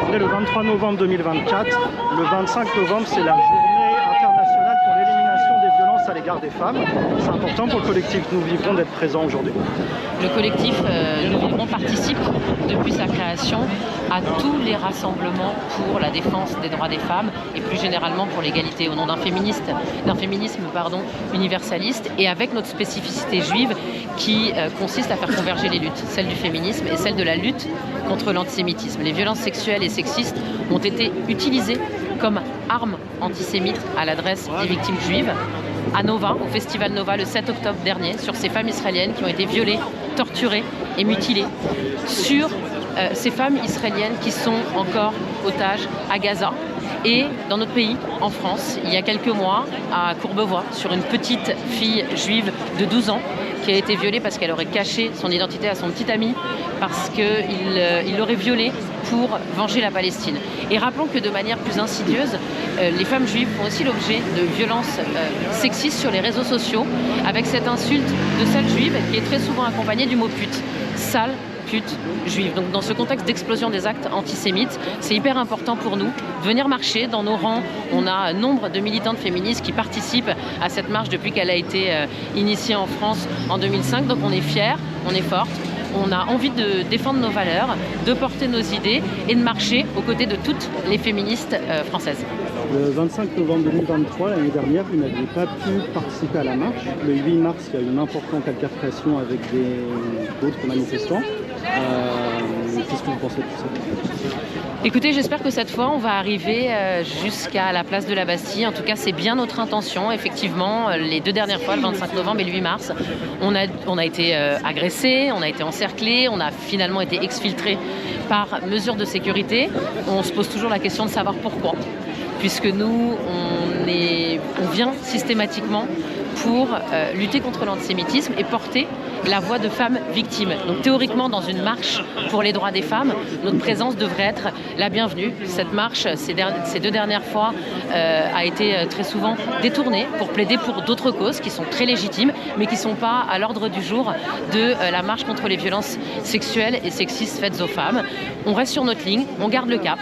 On est le 23 novembre 2024. Le 25 novembre, c'est la journée internationale pour l'élimination des violences à l'égard des femmes. C'est important pour le collectif Nous Vivrons d'être présent aujourd'hui. Le collectif Nous Vivrons participe depuis sa création à tous les rassemblements pour la défense des droits des femmes et plus généralement pour l'égalité au nom d'un féminisme universaliste et avec notre spécificité juive qui consiste à faire converger les luttes, celle du féminisme et celle de la lutte contre l'antisémitisme. Les violences sexuelles et sexistes ont été utilisées comme armes antisémites à l'adresse des victimes juives à Nova, au festival Nova le 7 octobre dernier, sur ces femmes israéliennes qui ont été violées, torturées et mutilées, sur ces femmes israéliennes qui sont encore otages à Gaza. Et dans notre pays, en France, il y a quelques mois, à Courbevoie, sur une petite fille juive de 12 ans qui a été violée parce qu'elle aurait caché son identité à son petit ami parce qu'il l'aurait violée pour venger la Palestine. Et rappelons que de manière plus insidieuse, les femmes juives font aussi l'objet de violences sexistes sur les réseaux sociaux avec cette insulte de sale juive qui est très souvent accompagnée du mot pute. Sale pute juive. Donc dans ce contexte d'explosion des actes antisémites, c'est hyper important pour nous de venir marcher. Dans nos rangs, on a nombre de militantes féministes qui participent à cette marche depuis qu'elle a été initiée en France en 2005. Donc on est fiers, on est fortes. On a envie de défendre nos valeurs, de porter nos idées et de marcher aux côtés de toutes les féministes françaises. Le 25 novembre 2023, l'année dernière, vous n'aviez pas pu participer à la marche. Le 8 mars, il y a eu une importante altercation avec d'autres manifestants. Qu'est-ce que vous pensez de tout ça ? Écoutez, j'espère que cette fois, on va arriver jusqu'à la place de la Bastille. En tout cas, c'est bien notre intention. Effectivement, les deux dernières fois, le 25 novembre et le 8 mars, on a été agressés, on a été encerclés, on a finalement été exfiltrés par mesure de sécurité. On se pose toujours la question de savoir pourquoi. Puisque nous, on vient systématiquement pour lutter contre l'antisémitisme et porter la voix de femmes victimes. Donc théoriquement, dans une marche pour les droits des femmes, notre présence devrait être la bienvenue. Cette marche, ces deux dernières fois, a été très souvent détournée pour plaider pour d'autres causes qui sont très légitimes, mais qui ne sont pas à l'ordre du jour de la marche contre les violences sexuelles et sexistes faites aux femmes. On reste sur notre ligne, on garde le cap.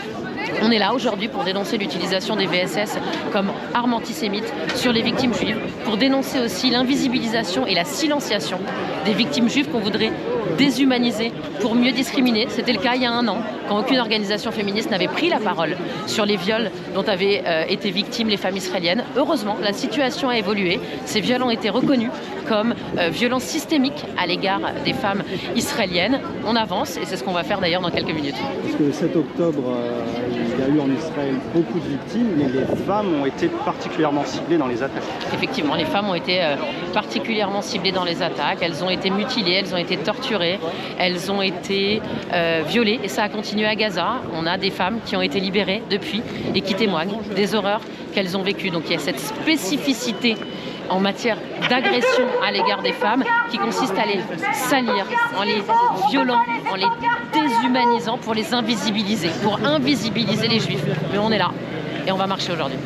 On est là aujourd'hui pour dénoncer l'utilisation des VSS comme arme antisémite sur les victimes juives, pour dénoncer aussi l'invisibilisation et la silenciation des victimes juives qu'on voudrait déshumaniser pour mieux discriminer. C'était le cas il y a un an, quand aucune organisation féministe n'avait pris la parole sur les viols dont avaient été victimes les femmes israéliennes. Heureusement, la situation a évolué. Ces viols ont été reconnus comme violences systémiques à l'égard des femmes israéliennes. On avance et c'est ce qu'on va faire d'ailleurs dans quelques minutes. Parce que le 7 octobre, il y a eu en Israël beaucoup de victimes, mais les femmes ont été particulièrement ciblées dans les attaques. Effectivement, les femmes ont été particulièrement ciblées dans les attaques. Elles ont été mutilées, elles ont été torturées, elles ont été violées et ça a continué à Gaza. On a des femmes qui ont été libérées depuis et qui témoignent des horreurs qu'elles ont vécues. Donc il y a cette spécificité en matière d'agression à l'égard des femmes qui consiste à les salir en les violant, en les déshumanisant pour les invisibiliser, pour invisibiliser les juifs. Mais on est là et on va marcher aujourd'hui.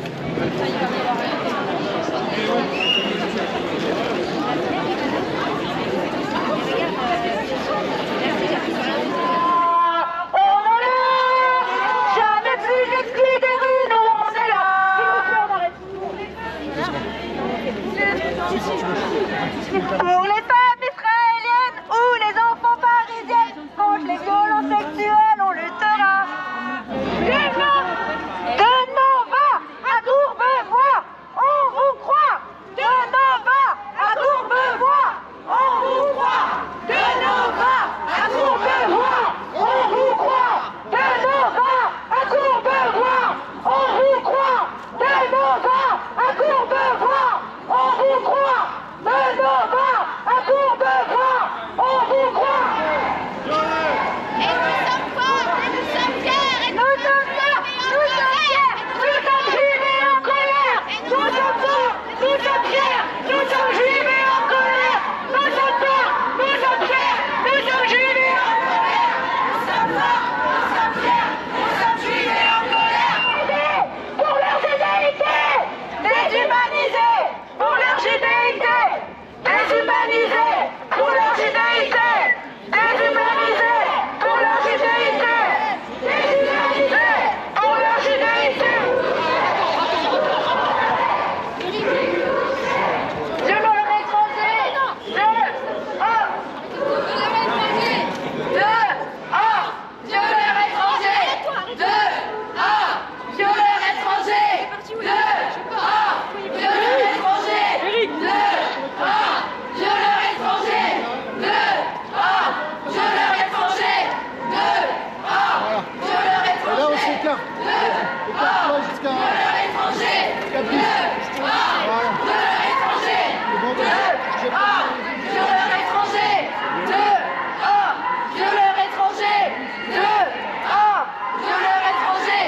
Pour les femmes israéliennes ou les enfants parisiens, contre les violences sexuelles, on luttera. De Nova à Courbevoie, écarte. Écarte-toi jusqu'à 4 10. Voilà. C'est bon, Violeur étranger, dehors. Violeur étranger, dehors. Violeur étranger,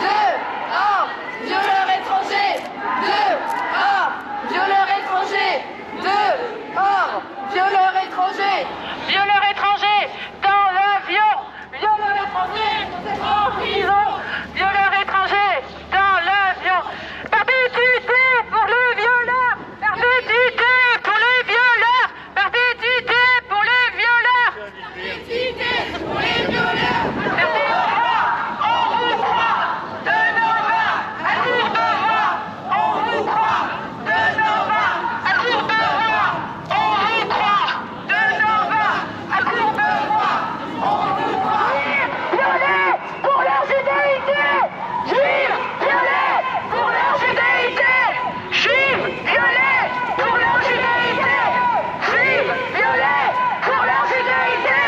dehors. Violeur étranger, dehors. Violeur étranger, dehors. Violeur étranger. Violeur étranger dans l'avion. Violeur étranger en prison. Violeur étranger dans l'avion. Perpétuité pour les violeurs. Perpétuité pour les violeurs. Perpétuité pour les violeurs. Perpétuité pour les violeurs. On vous croit de Nova à Courbevoie. On vous croit de Nova à Courbevoie. On vous croit de Nova à Courbevoie. On vous croit. Violés pour leur judéité. Juifs violés pour leur judéité. Juifs violés pour leur judéité. Juifs violés pour leur judéité.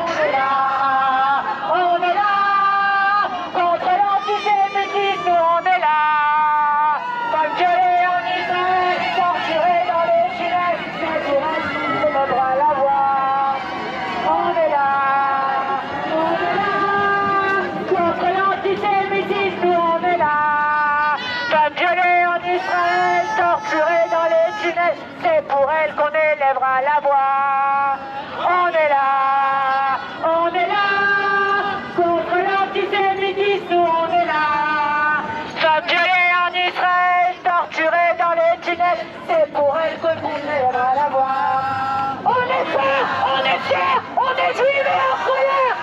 On est là, on est là. Contre l'antisémitisme, on est là. Femmes violées en Israël, torturées dans les tunnels, mais pour elles, c'est le droit à la voix. On est là, on est là. Contre l'antisémitisme, on est là. Femmes violées en Israël, torturées dans les tunnels, c'est pour elles qu'on élèvera la voix. On est là, on est là. Contre l'antisémitisme, on est là. Femmes violées en Israël, torturées dans les tunnels, c'est pour elles qu'on élèvera la voix. On est fiers, on est fiers, on est juifs et en colère.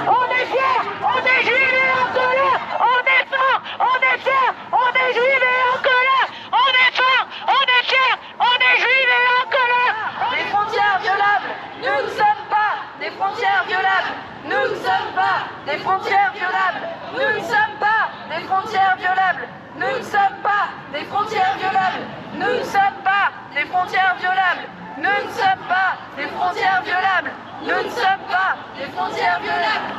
On est fiers, on est juifs et en colère. On est forts, on est fiers, on est juifs et en colère. On est forts, on est fiers, on est juifs et en colère. Des frontières violables, nous ne sommes pas des frontières violables. Nous ne sommes pas des frontières violables. Nous ne sommes pas des frontières violables. Nous ne sommes pas des frontières violables. Nous ne sommes pas des frontières violables. Nous ne sommes pas des frontières violables. Nous ne sommes pas des frontières violables.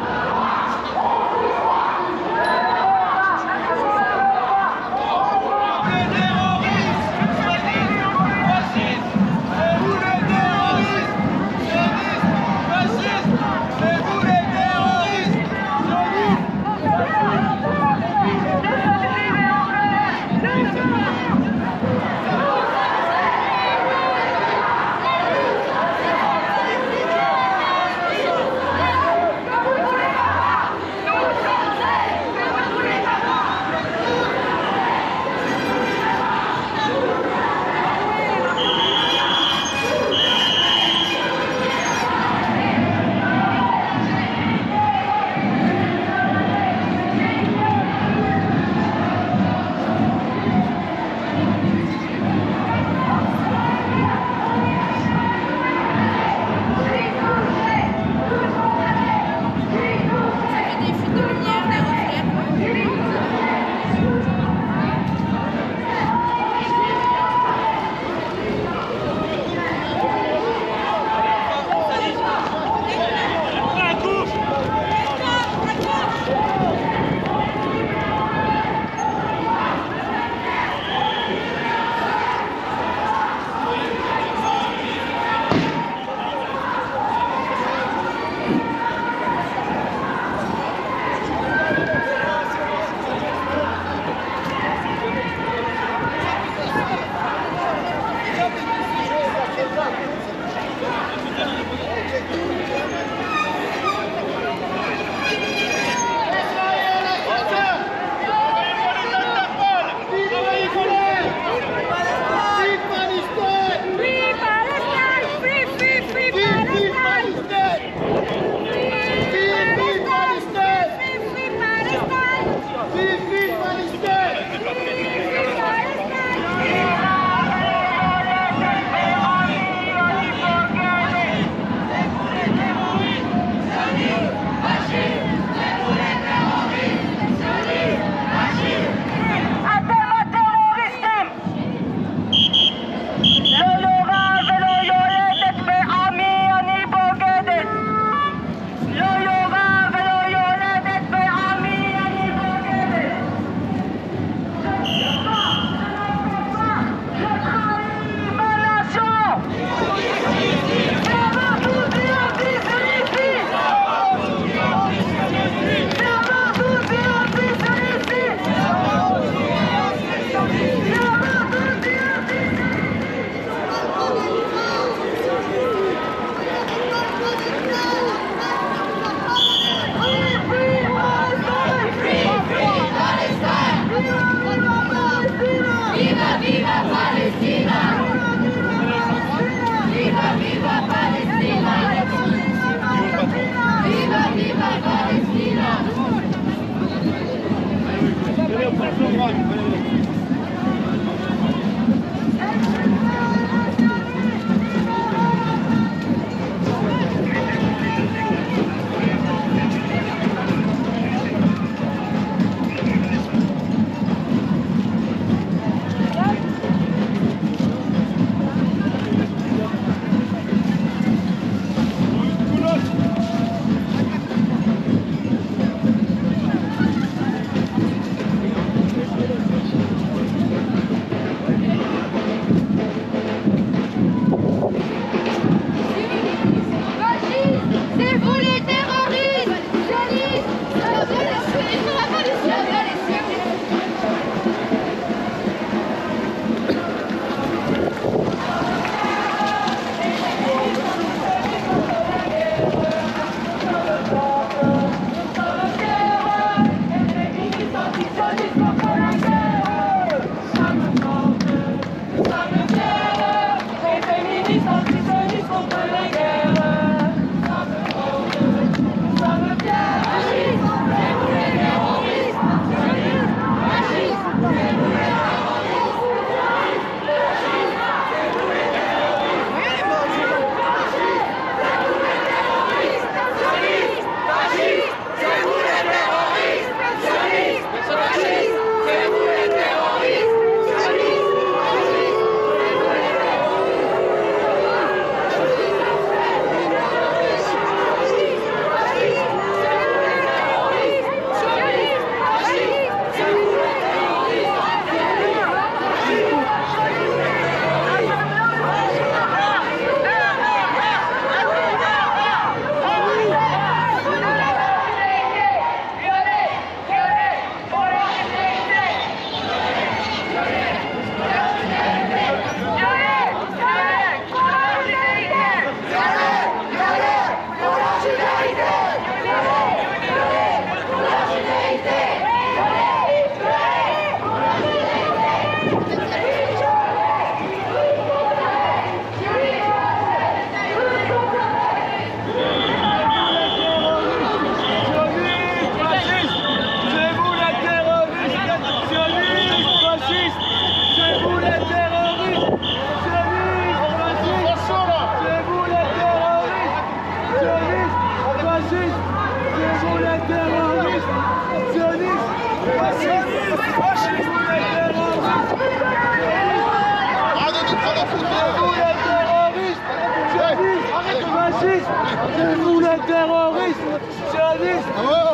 terrorisme, sioniste,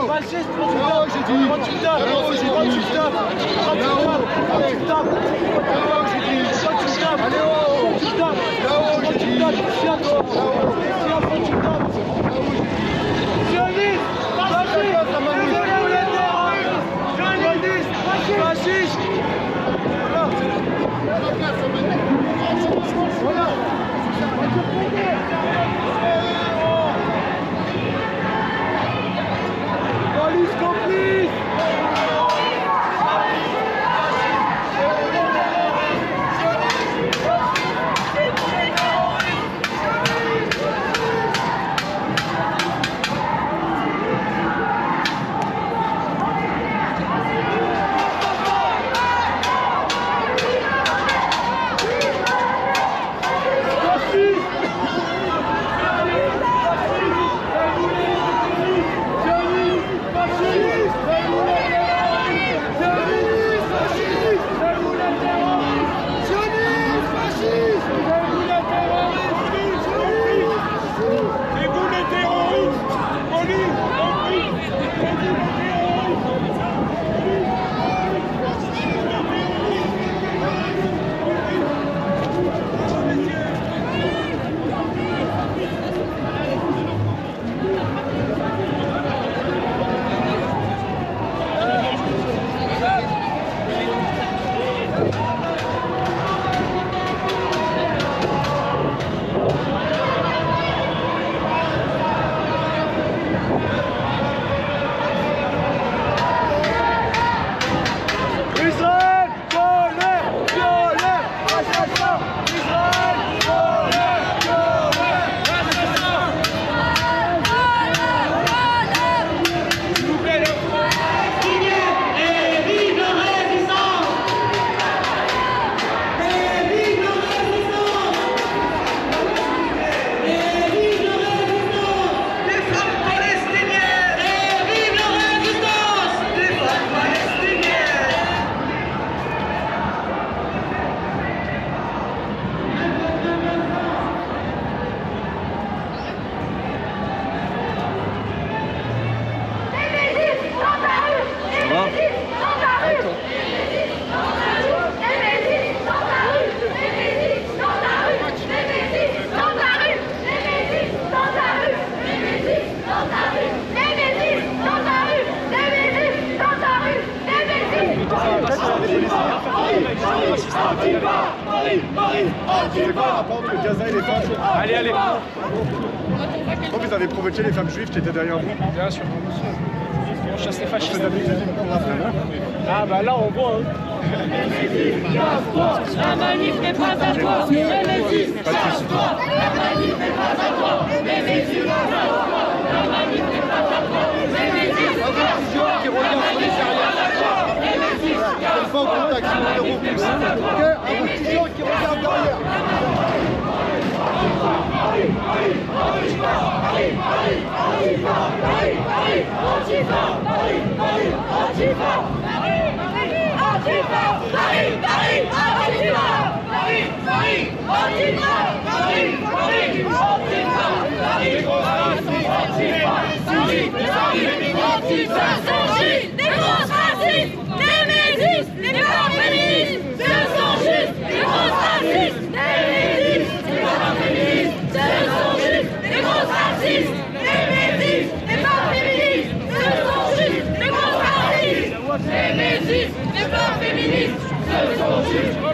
fasciste, quand tu tapes, quand tu tapes, quand tu tapes, quand tu tapes, quand tu tapes, fasciste. Police complice. C'est quoi le rapport entre Gaza et les femmes? Allez, allez. Pourquoi vous avez provoqué les femmes juives qui étaient derrière vous? Bien sûr. On chasse les fascistes. Ah bah là on voit. La manif n'est pas à toi, les métis, Pas de soucis. la manif n'est pas à toi, les métis, la manif n'est pas à toi, les métis, Qui regarde sur les arrières. les métis, Pas en contact, sinon on le repousse. Ok, un petit genre qui regarde derrière. Les métis, les femmes féministes, ce sont juste